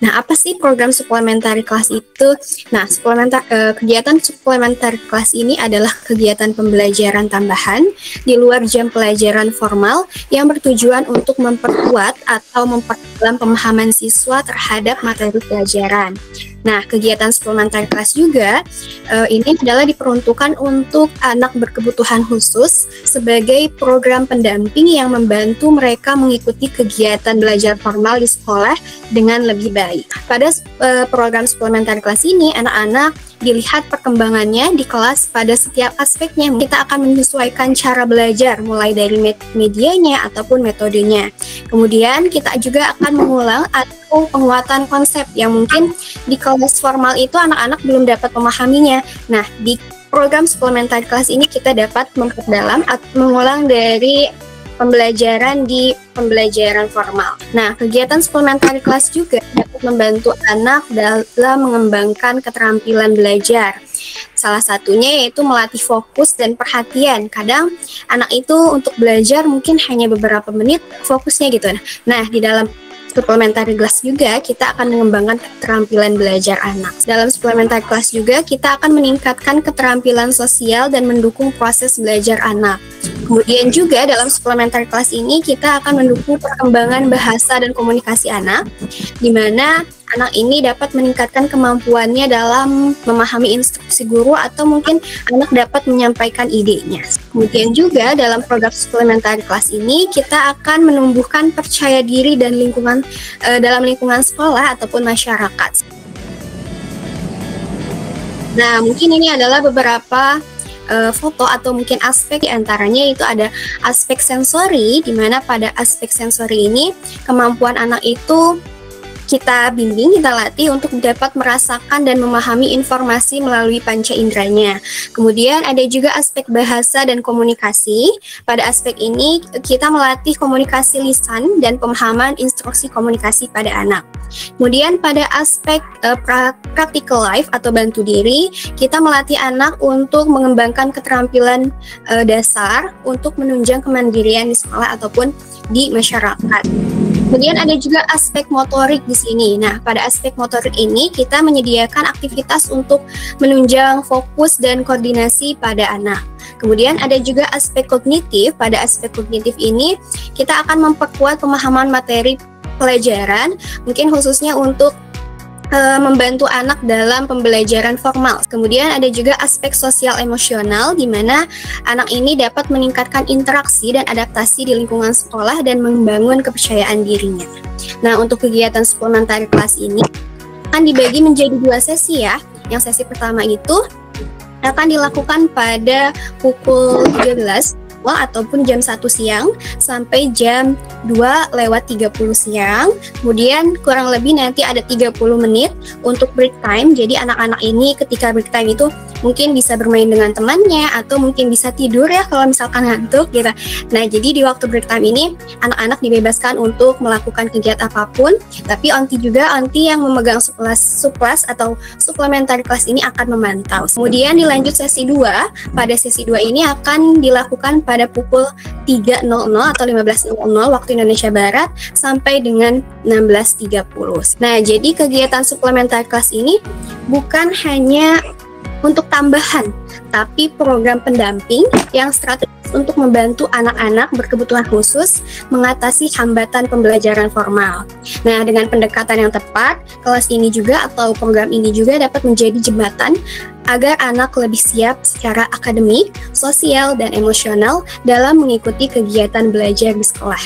Nah, apa sih program suplementari kelas itu? Nah, kegiatan suplementari kelas ini adalah kegiatan pembelajaran tambahan di luar jam pelajaran formal yang bertujuan untuk memperkuat atau memperdalam pemahaman siswa terhadap materi pelajaran. Nah, kegiatan suplementari kelas juga ini adalah diperuntukkan untuk anak berkebutuhan khusus sebagai program pendamping yang membantu mereka mengikuti kegiatan belajar formal di sekolah dengan lebih baik. Pada program suplementari kelas ini, anak-anak dilihat perkembangannya di kelas pada setiap aspeknya. Kita akan menyesuaikan cara belajar mulai dari medianya ataupun metodenya. Kemudian kita juga akan mengulang atau penguatan konsep yang mungkin di kelas formal itu anak-anak belum dapat memahaminya. Nah, di program suplementari kelas ini kita dapat memperdalam atau mengulang dari pembelajaran di pembelajaran formal. Nah, kegiatan suplementari kelas juga dapat membantu anak dalam mengembangkan keterampilan belajar. Salah satunya yaitu melatih fokus dan perhatian. Kadang anak itu untuk belajar mungkin hanya beberapa menit fokusnya gitu. Nah, di dalam suplementari kelas juga kita akan mengembangkan keterampilan belajar anak. Dalam suplementari kelas juga kita akan meningkatkan keterampilan sosial dan mendukung proses belajar anak. Kemudian juga dalam suplementari kelas ini kita akan mendukung perkembangan bahasa dan komunikasi anak, di mana anak ini dapat meningkatkan kemampuannya dalam memahami instruksi guru atau mungkin anak dapat menyampaikan idenya. Kemudian juga dalam program suplementari kelas ini kita akan menumbuhkan percaya diri dan dalam lingkungan sekolah ataupun masyarakat. Nah, mungkin ini adalah beberapa foto atau mungkin aspek, diantaranya itu ada aspek sensori, di mana pada aspek sensori ini kemampuan anak itu kita bimbing, kita latih untuk dapat merasakan dan memahami informasi melalui panca inderanya. Kemudian ada juga aspek bahasa dan komunikasi. Pada aspek ini kita melatih komunikasi lisan dan pemahaman instruksi komunikasi pada anak. Kemudian pada aspek practical life atau bantu diri, kita melatih anak untuk mengembangkan keterampilan dasar untuk menunjang kemandirian di sekolah ataupun di masyarakat. Kemudian ada juga aspek motorik di sini. Nah, pada aspek motorik ini kita menyediakan aktivitas untuk menunjang fokus dan koordinasi pada anak. Kemudian ada juga aspek kognitif. Pada aspek kognitif ini kita akan memperkuat pemahaman materi pelajaran, mungkin khususnya untuk membantu anak dalam pembelajaran formal. Kemudian ada juga aspek sosial emosional, di mana anak ini dapat meningkatkan interaksi dan adaptasi di lingkungan sekolah dan membangun kepercayaan dirinya. Nah, untuk kegiatan suplementari kelas ini akan dibagi menjadi 2 sesi ya. Yang sesi pertama itu akan dilakukan pada pukul 13 ataupun jam 1 siang sampai jam 2:30 siang. Kemudian kurang lebih nanti ada 30 menit untuk break time. Jadi anak-anak ini ketika break time itu mungkin bisa bermain dengan temannya atau mungkin bisa tidur ya kalau misalkan ngantuk gitu. Nah, jadi di waktu break time ini anak-anak dibebaskan untuk melakukan kegiatan apapun, tapi onti yang memegang suplas atau suplementari kelas ini akan memantau. Kemudian dilanjut sesi 2. Pada sesi 2 ini akan dilakukan pada pukul 3.00 atau 15.00 waktu Indonesia Barat sampai dengan 16.30. Nah, jadi kegiatan suplementari kelas ini bukan hanya untuk tambahan, tapi program pendamping yang strategis untuk membantu anak-anak berkebutuhan khusus mengatasi hambatan pembelajaran formal. Nah, dengan pendekatan yang tepat, kelas ini juga atau program ini juga dapat menjadi jembatan agar anak lebih siap secara akademik, sosial, dan emosional dalam mengikuti kegiatan belajar di sekolah.